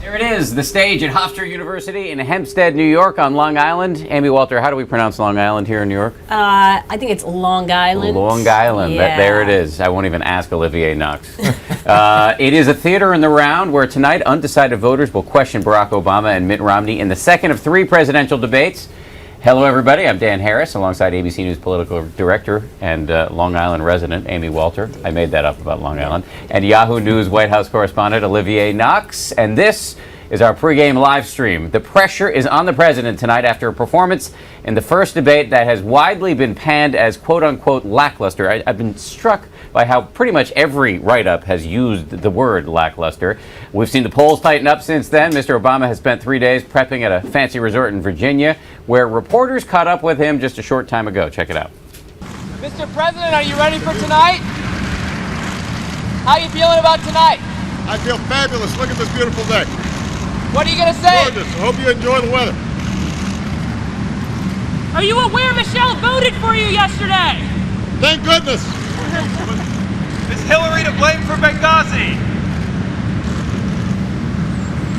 There it is, the stage at Hofstra University in Hempstead, New York, on Long Island. Amy Walter, how do we pronounce Long Island here in New York? I think it's Long Island. Long Island. Yeah. There it is. I won't even ask Olivier Knox. It is a theater in the round where tonight undecided voters will question Barack Obama and Mitt Romney in the second of 3 presidential debates. Hello, everybody. I'm Dan Harris, alongside ABC News political director and Long Island resident Amy Walter. I made that up about Long Island. And Yahoo News White House correspondent Olivier Knox. And this is our pregame live stream. The pressure is on the president tonight after a performance in the first debate that has widely been panned as quote-unquote lackluster. I've been struck by how pretty much every write-up has used the word lackluster. We've seen the polls tighten up since then. Mr. Obama has spent 3 days prepping at a fancy resort in Virginia, where reporters caught up with him just a short time ago. Check it out. Mr. President, are you ready for tonight? How are you feeling about tonight? I feel fabulous. Look at this beautiful day. What are you going to say? Gorgeous. I hope you enjoy the weather. Are you aware Michelle voted for you yesterday? Thank goodness. Is Hillary to blame for Benghazi?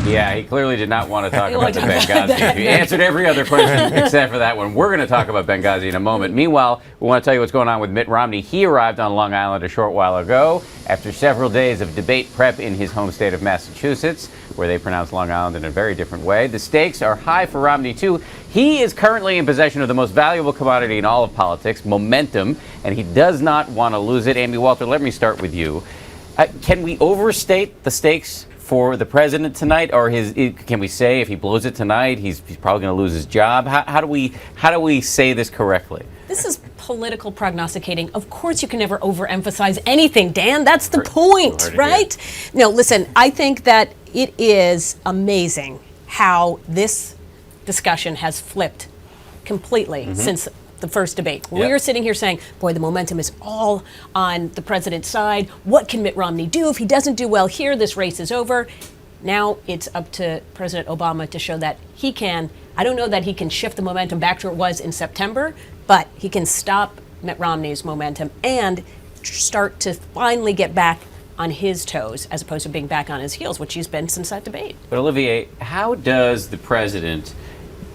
Yeah, he clearly did not want to talk about the Benghazi. He answered every other question except for that one. We're going to talk about Benghazi in a moment. Meanwhile, we want to tell you what's going on with Mitt Romney. He arrived on Long Island a short while ago after several days of debate prep in his home state of Massachusetts, where they pronounce Long Island in a very different way. The stakes are high for Romney, too. He is currently in possession of the most valuable commodity in all of politics, momentum, and he does not want to lose it. Amy Walter, let me start with you. Can we overstate the stakes for the president tonight, or can we say if he blows it tonight, he's probably going to lose his job? How do we say this correctly? This is political prognosticating. Of course, you can never overemphasize anything, Dan. That's the point, right? No, listen, I think that it is amazing how this discussion has flipped completely since the first debate. We are sitting here saying, boy, the momentum is all on the president's side. What can Mitt Romney do? If he doesn't do well here, this race is over. Now it's up to President Obama to show that he can. I don't know that he can shift the momentum back to where it was in September, but he can stop Mitt Romney's momentum and start to finally get back on his toes as opposed to being back on his heels, which he's been since that debate. But Olivier, how does the president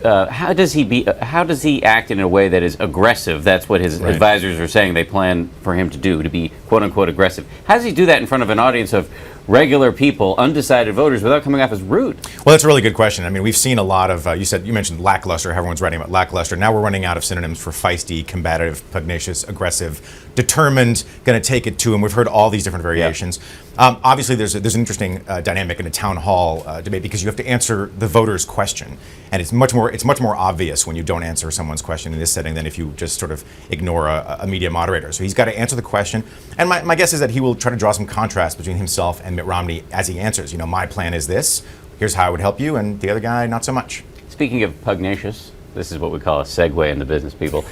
how does he act in a way that is aggressive? That's what his advisors are saying they plan for him to do, to be quote unquote aggressive. How does he do that in front of an audience of regular people, undecided voters, without coming off as rude? Well, that's a really good question. I mean, we've seen a lot of, you mentioned lackluster, everyone's writing about lackluster. Now we're running out of synonyms for feisty, combative, pugnacious, aggressive, determined, going to take it to him. We've heard all these different variations. Obviously, there's an interesting dynamic in a town hall debate because you have to answer the voter's question. And it's much more obvious when you don't answer someone's question in this setting than if you just sort of ignore a media moderator. So he's got to answer the question. And my guess is that he will try to draw some contrast between himself and Mitt Romney as he answers. You know, my plan is this. Here's how I would help you. And the other guy, not so much. Speaking of pugnacious, this is what we call a segue in the business, people.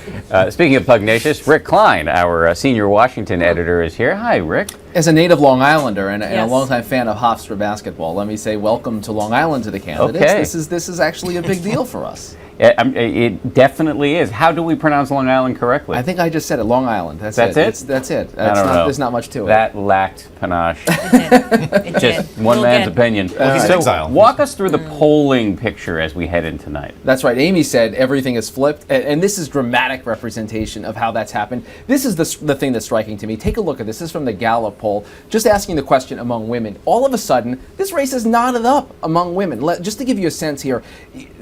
Speaking of pugnacious, Rick Klein, our senior Washington editor, is here. Hi, Rick. As a native Long Islander and a longtime fan of Hofstra basketball, let me say welcome to Long Island to the candidates. Okay. This is actually a big deal for us. It definitely is. How do we pronounce Long Island correctly? I think I just said it, Long Island. That's it? That's it. I don't know. There's not much to it. That lacked panache. It Just one man's opinion. So walk us through the polling picture as we head in tonight. That's right. Amy said everything is flipped, and this is dramatic representation of how that's happened. This is the thing that's striking to me. Take a look at this. This is from the Gallup poll, just asking the question among women. All of a sudden, this race is knotted up among women. Just to give you a sense here,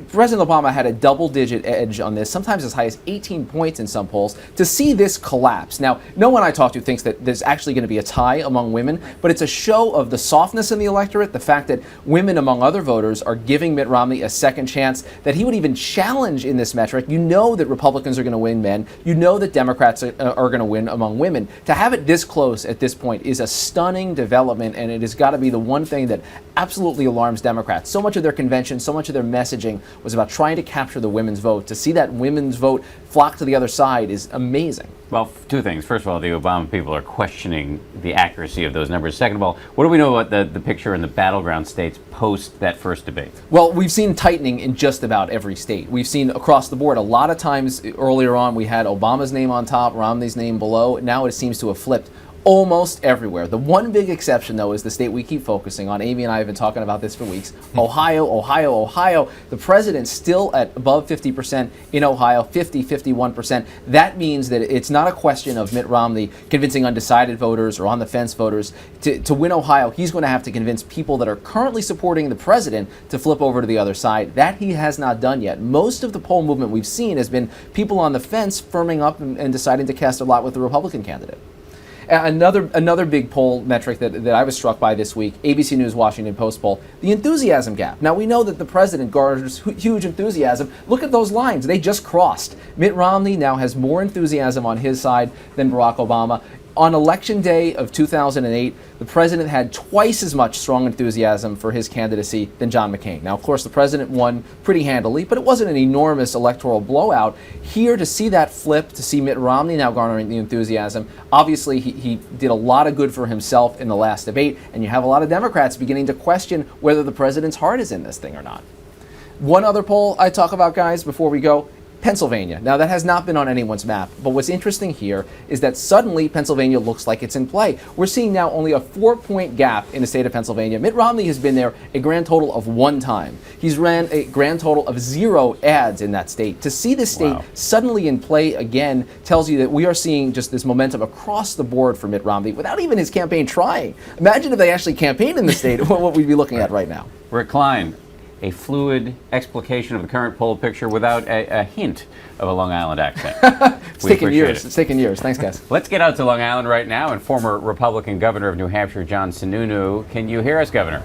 President Obama had a double-digit edge on this, sometimes as high as 18 points in some polls. To see this collapse, now, no one I talk to thinks that there's actually going to be a tie among women, but it's a show of the softness in the electorate, the fact that women, among other voters, are giving Mitt Romney a second chance, that he would even challenge in this metric. You know that Republicans are going to win men. You know that Democrats are going to win among women. To have it this close at this point is a stunning development, and it has got to be the one thing that absolutely alarms Democrats. So much of their convention, so much of their messaging was about trying to capture the women's vote. To see that women's vote flock to the other side is amazing. Well, two things. First of all, the Obama people are questioning the accuracy of those numbers. Second of all, what do we know about the picture in the battleground states post that first debate? Well, we've seen tightening in just about every state. We've seen across the board. A lot of times earlier on we had Obama's name on top, Romney's name below. Now it seems to have flipped. almost everywhere. The one big exception, though, is the state we keep focusing on. Amy and I have been talking about this for weeks. Ohio. The president's still at above 50% in Ohio, 51%. That means that it's not a question of Mitt Romney convincing undecided voters or on-the-fence voters. To win Ohio, he's going to have to convince people that are currently supporting the president to flip over to the other side. That he has not done yet. Most of the poll movement we've seen has been people on the fence firming up and deciding to cast a lot with the Republican candidate. Another big poll metric that I was struck by this week, ABC News Washington Post poll, the enthusiasm gap. Now, we know that the president garners huge enthusiasm. Look at those lines. They just crossed. Mitt Romney now has more enthusiasm on his side than Barack Obama. On Election Day of 2008, the president had twice as much strong enthusiasm for his candidacy than John McCain. Now, of course, the president won pretty handily, but it wasn't an enormous electoral blowout. Here, to see that flip, to see Mitt Romney now garnering the enthusiasm, obviously he did a lot of good for himself in the last debate, and you have a lot of Democrats beginning to question whether the president's heart is in this thing or not. One other poll I talk about, guys, before we go, Pennsylvania. Now, that has not been on anyone's map, but what's interesting here is that suddenly Pennsylvania looks like it's in play. We're seeing now only a 4-point gap in the state of Pennsylvania. Mitt Romney has been there a grand total of 1 time. He's ran a grand total of 0 ads in that state. To see this state suddenly in play again tells you that we are seeing just this momentum across the board for Mitt Romney without even his campaign trying. Imagine if they actually campaigned in the state, what we'd be looking at right now. Rick Klein, a fluid explication of the current poll picture without a hint of a Long Island accent. It's taken years. It's taken years. Thanks, guys. Let's get out to Long Island right now, and former Republican governor of New Hampshire, John Sununu. Can you hear us, Governor?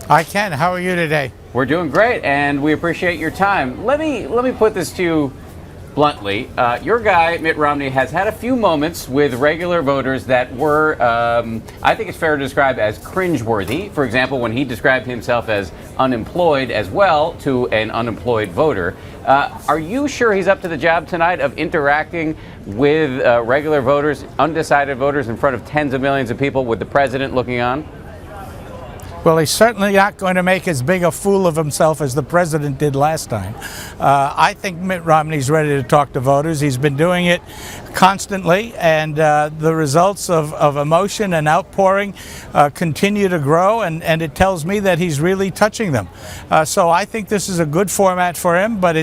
I can. How are you today? We're doing great, and we appreciate your time. Let me put this to you bluntly. Your guy, Mitt Romney, has had a few moments with regular voters that were, I think it's fair to describe as cringeworthy. For example, when he described himself as unemployed as well to an unemployed voter. Are you sure he's up to the job tonight of interacting with regular voters, undecided voters in front of tens of millions of people with the president looking on? Well, he's certainly not going to make as big a fool of himself as the president did last time. I think Mitt Romney's ready to talk to voters. He's been doing it constantly, and the results of emotion and outpouring continue to grow, and it tells me that he's really touching them. So I think this is a good format for him, but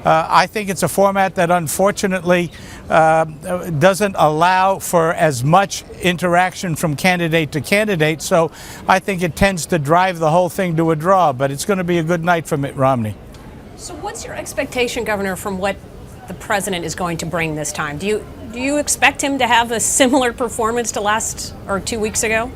I think it's a format that unfortunately doesn't allow for as much interaction from candidate to candidate, so I think it tends to drive the whole thing to a draw, but it's going to be a good night for Mitt Romney. So what's your expectation, Governor, from what the president is going to bring this time? Do you expect him to have a similar performance to last or 2 weeks ago?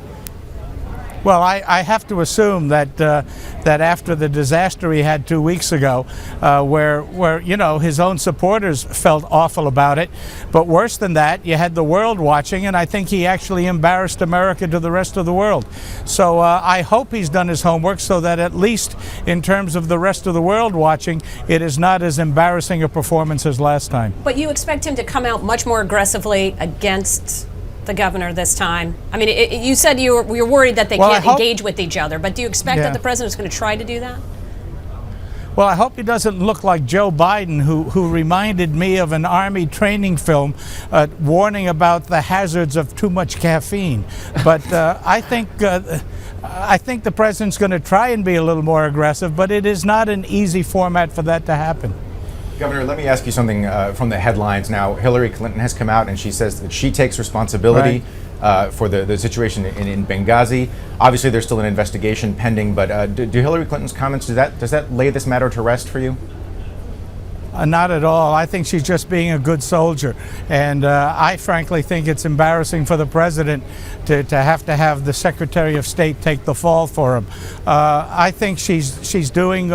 Well, I have to assume that that after the disaster he had 2 weeks ago, where you know his own supporters felt awful about it, but worse than that, you had the world watching, and I think he actually embarrassed America to the rest of the world. So I hope he's done his homework so that at least in terms of the rest of the world watching, it is not as embarrassing a performance as last time. But you expect him to come out much more aggressively against the governor this time? I mean, you said you're worried that they can't engage with each other, but do you expect that the president's going to try to do that? Well, I hope he doesn't look like Joe Biden, who reminded me of an Army training film warning about the hazards of too much caffeine. But I think the president's going to try and be a little more aggressive, but it is not an easy format for that to happen. Governor, let me ask you something from the headlines now. Hillary Clinton has come out and she says that she takes responsibility for the situation in Benghazi. Obviously, there's still an investigation pending, but do Hillary Clinton's comments, does that lay this matter to rest for you? Not at all. I think she's just being a good soldier. And I frankly think it's embarrassing for the president to have the Secretary of State take the fall for him. I think she's doing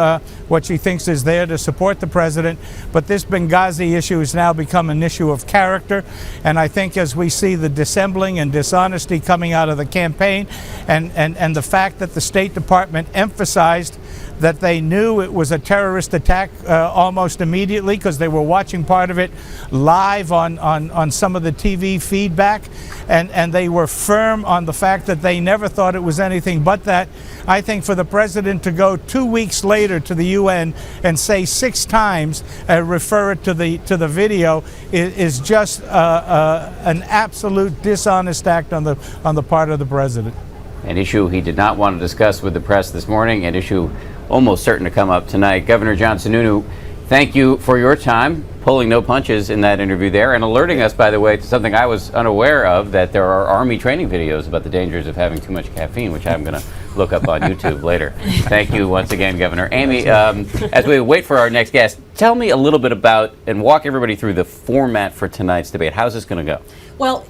what she thinks is there to support the president. But this Benghazi issue has now become an issue of character. And I think as we see the dissembling and dishonesty coming out of the campaign and the fact that the State Department emphasized that they knew it was a terrorist attack almost immediately, immediately because they were watching part of it live on some of the TV feedback, and they were firm on the fact that they never thought it was anything but that. I think for the president to go 2 weeks later to the UN and say 6 times, refer it to the video, is just an absolute dishonest act on the part of the president. An issue he did not want to discuss with the press this morning, an issue almost certain to come up tonight. Governor John Sununu, thank you for your time, pulling no punches in that interview there, and alerting us, by the way, to something I was unaware of, that there are Army training videos about the dangers of having too much caffeine, which I'm going to look up on YouTube later. Thank you once again, Governor. Amy, as we wait for our next guest, tell me a little bit about and walk everybody through the format for tonight's debate. How's this going to go? Well,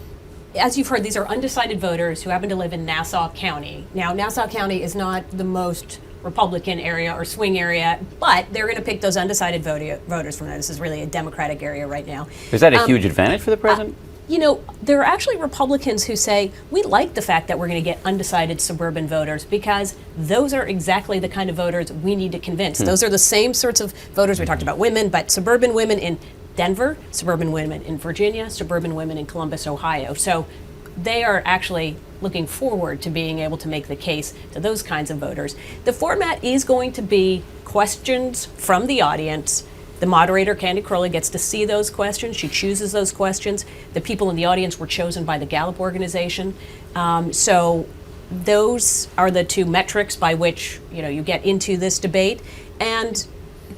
as you've heard, these are undecided voters who happen to live in Nassau County. Now, Nassau County is not the most Republican area or swing area, but they're going to pick those undecided voters from there. This is really a Democratic area right now. Is that a huge advantage for the president? You know, there are actually Republicans who say, we like the fact that we're going to get undecided suburban voters because those are exactly the kind of voters we need to convince. Those are the same sorts of voters. We talked about women, but suburban women in Denver, suburban women in Virginia, suburban women in Columbus, Ohio. So they are actually looking forward to being able to make the case to those kinds of voters. The format is going to be questions from the audience. The moderator, Candy Crowley, gets to see those questions. She chooses those questions. The people in the audience were chosen by the Gallup organization. So those are the 2 metrics by which you get into this debate. And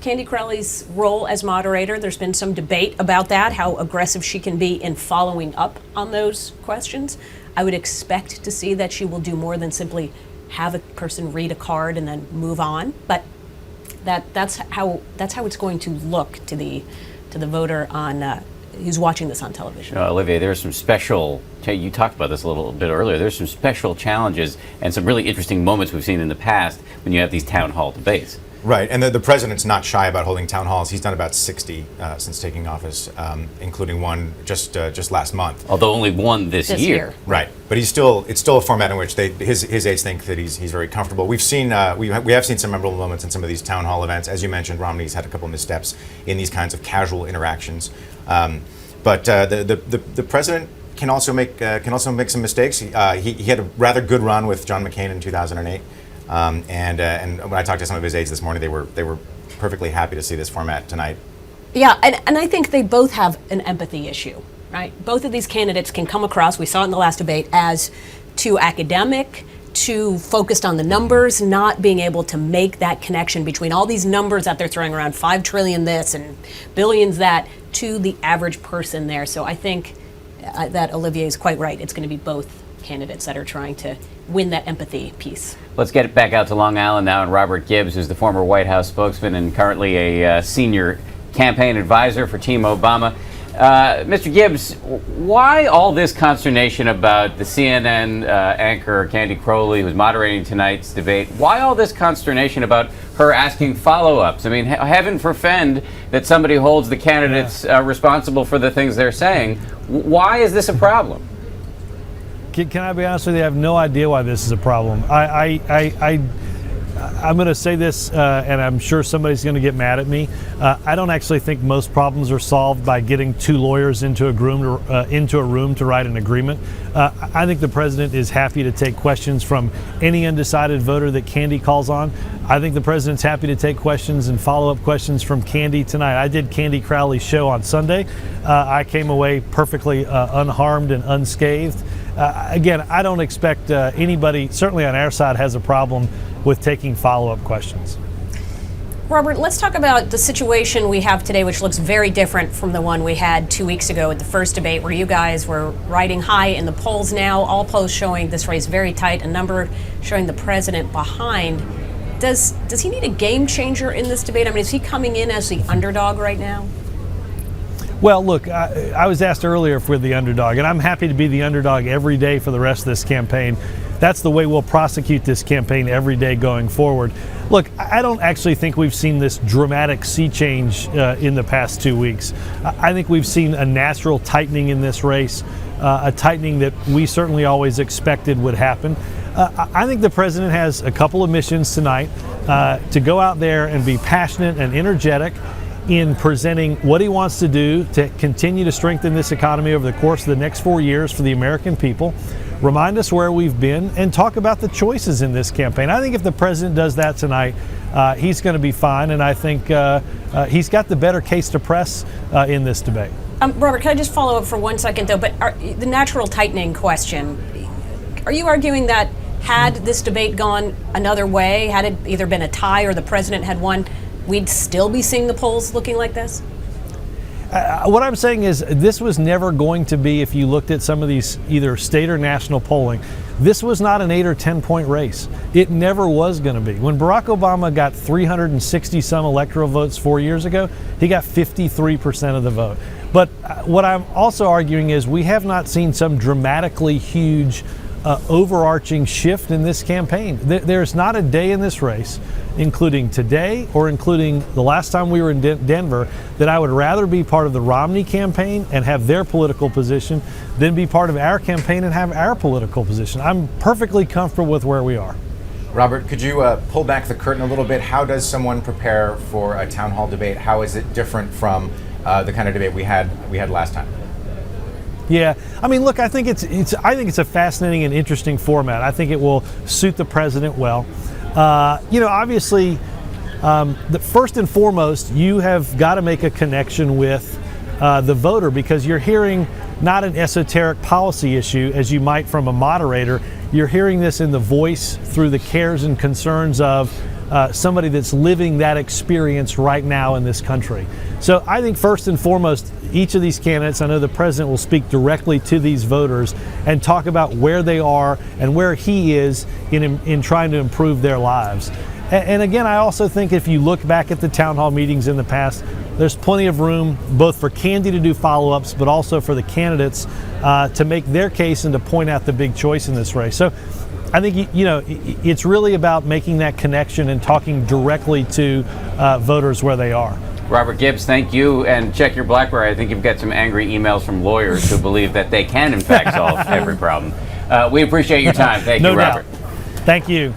Candy Crowley's role as moderator, there's been some debate about that, how aggressive she can be in following up on those questions. I would expect to see that she will do more than simply have a person read a card and then move on. But that's how it's going to look to the voter on who's watching this on television. Olivia, there's some special, you talked about this a little bit earlier, there's some special challenges and some really interesting moments we've seen in the past when you have these town hall debates. Right, and the president's not shy about holding town halls. He's done about 60 since taking office, including one just last month. Although only one this year. Right, but it's still a format in which his aides think that he's very comfortable. We've seen we have seen some memorable moments in some of these town hall events. As you mentioned, Romney's had a couple of missteps in these kinds of casual interactions, but the president can also make some mistakes. He had a rather good run with John McCain in 2008. And when I talked to some of his aides this morning, they were perfectly happy to see this format tonight. Yeah, and I think they both have an empathy issue, right? Both of these candidates can come across, we saw it in the last debate, as too academic, too focused on the numbers, not being able to make that connection between all these numbers that they're throwing around, 5 trillion this and billions that, to the average person there. So I think that Olivier is quite right. It's going to be both candidates that are trying to win that empathy piece. Let's get it back out to Long Island now, and Robert Gibbs, who's the former White House spokesman and currently a senior campaign advisor for Team Obama. Mr. Gibbs, why all this consternation about the CNN anchor Candy Crowley, who's moderating tonight's debate? Why all this consternation about her asking follow-ups? I mean, heaven forfend that somebody holds the candidates responsible for the things they're saying. Why is this a problem? Can I be honest with you? I have no idea why this is a problem. I'm going to say this, and I'm sure somebody's going to get mad at me. I don't actually think most problems are solved by getting 2 lawyers into a room to write an agreement. I think the president is happy to take questions from any undecided voter that Candy calls on. I think the president's happy to take questions and follow-up questions from Candy tonight. I did Candy Crowley's show on Sunday. I came away perfectly unharmed and unscathed. Again, I don't expect anybody, certainly on our side, has a problem with taking follow-up questions. Robert, let's talk about the situation we have today, which looks very different from the one we had 2 weeks ago at the first debate, where you guys were riding high in the polls now, all polls showing this race very tight, a number showing the president behind. Does he need a game changer in this debate? I mean, is he coming in as the underdog right now? Well, look, I was asked earlier if we're the underdog, and I'm happy to be the underdog every day for the rest of this campaign. That's the way we'll prosecute this campaign every day going forward. Look, I don't actually think we've seen this dramatic sea change in the past 2 weeks. I think we've seen a natural tightening in this race, a tightening that we certainly always expected would happen. I think the president has a couple of missions tonight to go out there and be passionate and energetic in presenting what he wants to do to continue to strengthen this economy over the course of the next 4 years for the American people, remind us where we've been, and talk about the choices in this campaign. I think if the president does that tonight, he's going to be fine, and I think he's got the better case to press in this debate. Robert, can I just follow up for 1 second, though? But the natural tightening question, are you arguing that had this debate gone another way, had it either been a tie or the president had won, we'd still be seeing the polls looking like this? What I'm saying is this was never going to be, if you looked at some of these either state or national polling, this was not an 8 or 10 point race. It never was going to be. When Barack Obama got 360 some electoral votes 4 years ago, he got 53% of the vote. But what I'm also arguing is we have not seen some dramatically huge overarching shift in this campaign. There's not a day in this race, including today or including the last time we were in Denver, that I would rather be part of the Romney campaign and have their political position than be part of our campaign and have our political position. I'm perfectly comfortable with where we are. Robert, could you pull back the curtain a little bit? How does someone prepare for a town hall debate? How is it different from the kind of debate we had last time? Yeah, I mean, look, I think it's a fascinating and interesting format. I think it will suit the president well. Obviously, the first and foremost, you have got to make a connection with the voter, because you're hearing not an esoteric policy issue as you might from a moderator. You're hearing this in the voice through the cares and concerns of somebody that's living that experience right now in this country. So I think first and foremost, each of these candidates, I know the president will speak directly to these voters and talk about where they are and where he is in trying to improve their lives. And again, I also think if you look back at the town hall meetings in the past, there's plenty of room both for Candy to do follow-ups, but also for the candidates to make their case and to point out the big choice in this race. So I think, it's really about making that connection and talking directly to voters where they are. Robert Gibbs, thank you. And check your BlackBerry. I think you've got some angry emails from lawyers who believe that they can, in fact, solve every problem. We appreciate your time. Thank you, Robert. Thank you.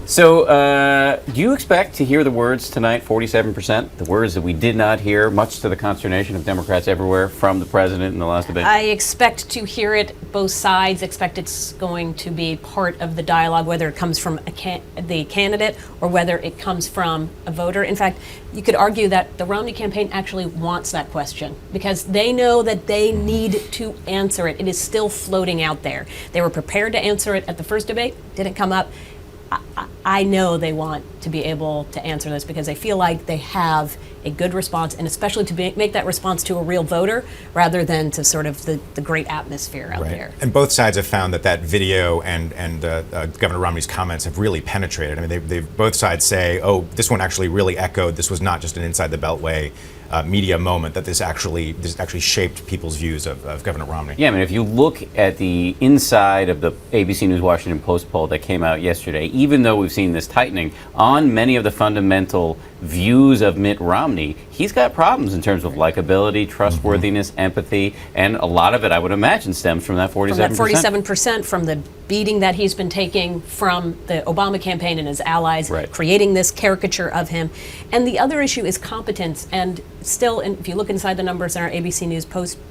So, do you expect to hear the words tonight, 47%, the words that we did not hear, much to the consternation of Democrats everywhere, from the president in the last debate? I expect to hear it both sides. Expect it's going to be part of the dialogue, whether it comes from the candidate or whether it comes from a voter. In fact, you could argue that the Romney campaign actually wants that question because they know that they need to answer it. It is still floating out there. They were prepared to answer it at the first debate, didn't come up. I know they want to be able to answer this because they feel like they have a good response, and especially to make that response to a real voter rather than to sort of the great atmosphere out there. And both sides have found that video and Governor Romney's comments have really penetrated. I mean, they've both sides say, oh, this one actually really echoed. This was not just an inside the Beltway media moment, that this actually shaped people's views of Governor Romney. Yeah, I mean, if you look at the inside of the ABC News Washington Post poll that came out yesterday, even though we've seen this tightening on many of the fundamental views of Mitt Romney, he's got problems in terms of likability, trustworthiness, empathy, and a lot of it, I would imagine, stems from that 47%. From that 47%, from the beating that he's been taking from the Obama campaign and his allies, creating this caricature of him. And the other issue is competence. And still, if you look inside the numbers in our ABC News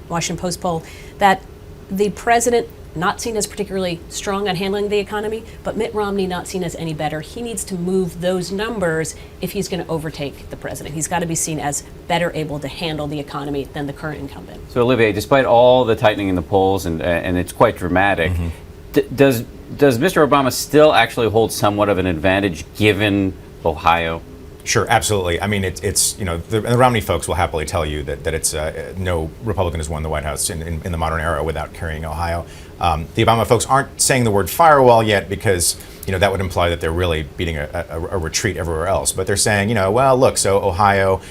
Washington Post poll, that the president not seen as particularly strong on handling the economy, but Mitt Romney not seen as any better. He needs to move those numbers if he's going to overtake the president. He's got to be seen as better able to handle the economy than the current incumbent. So, Olivier, despite all the tightening in the polls, and it's quite dramatic, does Mr. Obama still actually hold somewhat of an advantage given Ohio? Sure, absolutely. I mean, it's the Romney folks will happily tell you that it's no Republican has won the White House in the modern era without carrying Ohio. The Obama folks aren't saying the word firewall yet because that would imply that they're really beating a retreat everywhere else. But they're saying, well, look, so Ohio,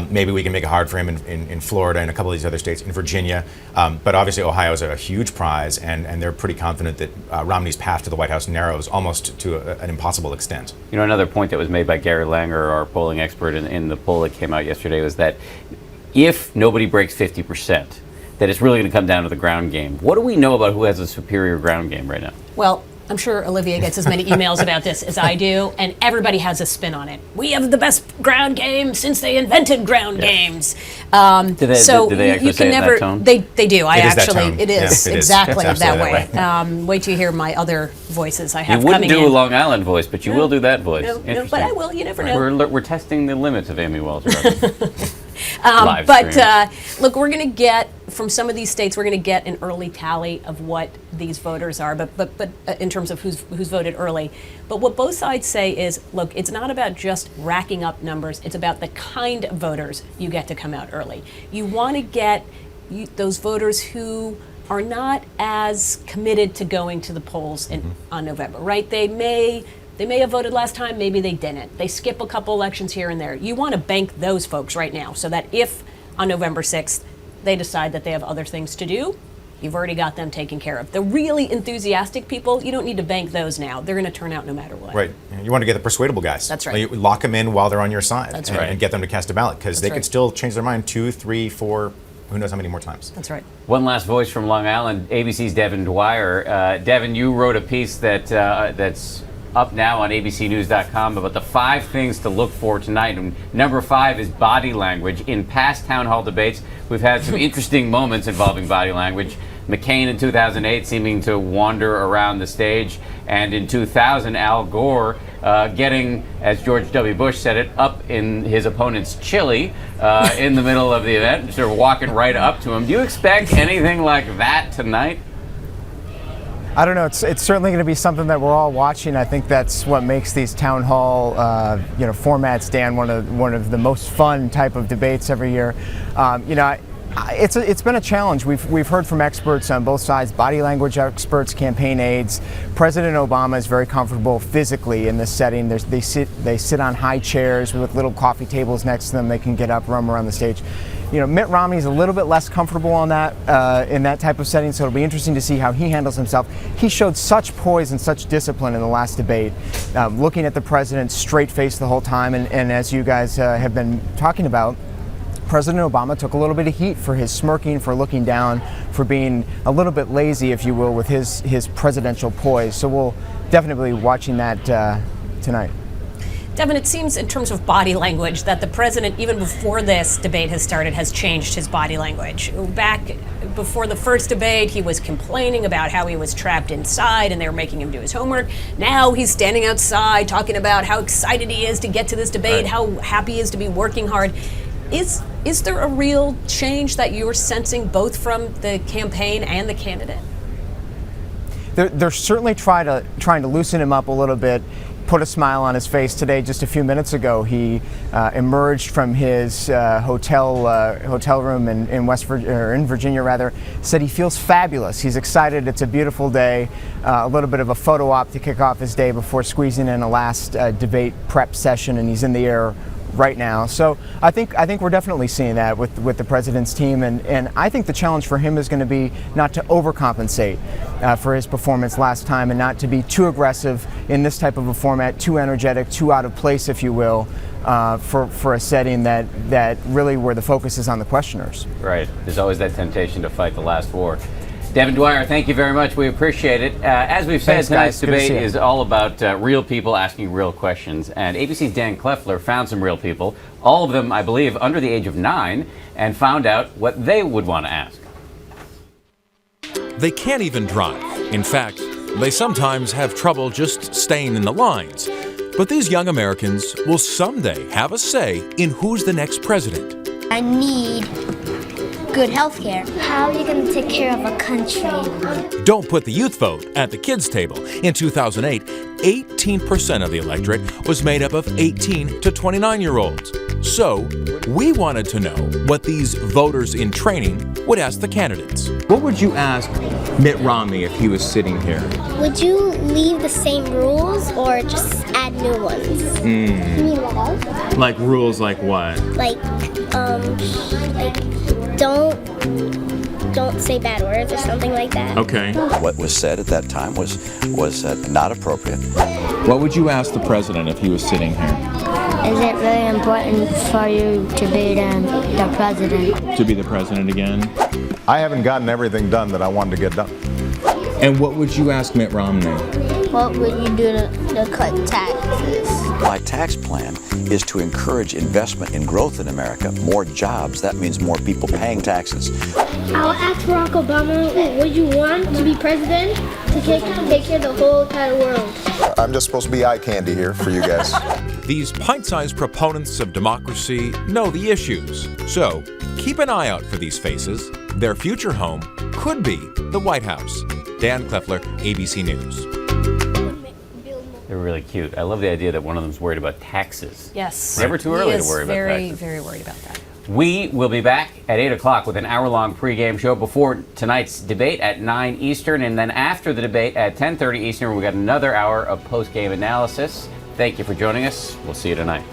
maybe we can make it hard for him in Florida and a couple of these other states, in Virginia. But obviously, Ohio is a huge prize, and they're pretty confident that Romney's path to the White House narrows almost to an impossible extent. Another point that was made by Gary Langer, our polling expert in the poll that came out yesterday, was that if nobody breaks 50%, that it's really going to come down to the ground game. What do we know about who has a superior ground game right now? Well, I'm sure Olivia gets as many emails about this as I do, and everybody has a spin on it. We have the best ground game since they invented ground games. Do they actually say it in that tone? They do. It is exactly It's that absolutely way. Wait till you hear my other voices I have You wouldn't coming do in. a Long Island voice, but you will do that voice. No, Interesting. but I will. You never know. We're testing the limits of Amy Wells. Look, we're going to get, from some of these states, we're going to get an early tally of what these voters are, but in terms of who's voted early. But what both sides say is, look, it's not about just racking up numbers. It's about the kind of voters you get to come out early. You want to get those voters who are not as committed to going to the polls on November, right? They may have voted last time, maybe they didn't. They skip a couple elections here and there. You want to bank those folks right now so that if on November 6th they decide that they have other things to do, you've already got them taken care of. The really enthusiastic people, you don't need to bank those now. They're going to turn out no matter what. Right. You want to get the persuadable guys. That's right. You lock them in while they're on your side. That's right. And get them to cast a ballot, because they That's could right. still change their mind 2, 3, 4, who knows how many more times. That's right. One last voice from Long Island, ABC's Devin Dwyer. Devin, you wrote a piece that's up now on abcnews.com about the 5 things to look for tonight. And number 5 is body language. In past town hall debates, we've had some interesting moments involving body language. McCain in 2008 seeming to wander around the stage, and in 2000, Al Gore getting, as George W. Bush said it, up in his opponent's chili in the middle of the event, sort of walking right up to him. Do you expect anything like that tonight? I don't know. It's certainly going to be something that we're all watching. I think that's what makes these town hall, formats, Dan, one of the most fun type of debates every year. It's been a challenge. We've heard from experts on both sides, body language experts, campaign aides. President Obama is very comfortable physically in this setting. They sit on high chairs with little coffee tables next to them. They can get up, roam around the stage. Mitt Romney's a little bit less comfortable on that in that type of setting, so it'll be interesting to see how he handles himself. He showed such poise and such discipline in the last debate, looking at the president straight face the whole time, and as you guys have been talking about, President Obama took a little bit of heat for his smirking, for looking down, for being a little bit lazy, if you will, with his presidential poise. So we'll definitely be watching that tonight. Devin, it seems in terms of body language that the president, even before this debate has started, has changed his body language. Back before the first debate, he was complaining about how he was trapped inside and they were making him do his homework. Now he's standing outside talking about how excited he is to get to this debate, how happy he is to be working hard. Is there a real change that you're sensing both from the campaign and the candidate? They're certainly trying to loosen him up a little bit, put a smile on his face. Today, just a few minutes ago, he emerged from his hotel room in Virginia, said he feels fabulous. He's excited. It's a beautiful day. A little bit of a photo op to kick off his day before squeezing in a last debate prep session, and he's in the air right now. So I think we're definitely seeing that with the president's team, and I think the challenge for him is going to be not to overcompensate for his performance last time, and not to be too aggressive in this type of a format, too energetic, too out of place, if you will, for a setting that really where the focus is on the questioners. Right. There's always that temptation to fight the last war. Devin Dwyer, thank you very much. We appreciate it. As we've said, Thanks, tonight's guys. Good to debate see you. is all about real people asking real questions. And ABC's Dan Kleffler found some real people, all of them, I believe, under the age of 9, and found out what they would want to ask. They can't even drive. In fact, they sometimes have trouble just staying in the lines. But these young Americans will someday have a say in who's the next president. I need good health care. How are you going to take care of a country? Don't put the youth vote at the kids' table. In 2008, 18% of the electorate was made up of 18 to 29-year-olds. So, we wanted to know what these voters in training would ask the candidates. What would you ask Mitt Romney if he was sitting here? Would you leave the same rules or just add new ones? You mean what? Like rules like what? Like don't say bad words or something like that. Okay. What was said at that time was not appropriate. What would you ask the president if he was sitting here? Is it really important for you to be the president? To be the president again? I haven't gotten everything done that I wanted to get done. And what would you ask Mitt Romney? What would you do to cut taxes? My tax plan is to encourage investment in growth in America, more jobs. That means more people paying taxes. I'll ask Barack Obama, would you want to be president to take care of the whole entire world? I'm just supposed to be eye candy here for you guys. These pint-sized proponents of democracy know the issues. So keep an eye out for these faces. Their future home could be the White House. Dan Kleffler, ABC News. They're really cute. I love the idea that one of them's worried about taxes. Yes. Never too early He to is worry about very, taxes. very worried about that. We will be back at 8 o'clock with an hour-long pregame show before tonight's debate at 9 Eastern, and then after the debate at 10:30 Eastern, we've got another hour of post-game analysis. Thank you for joining us. We'll see you tonight.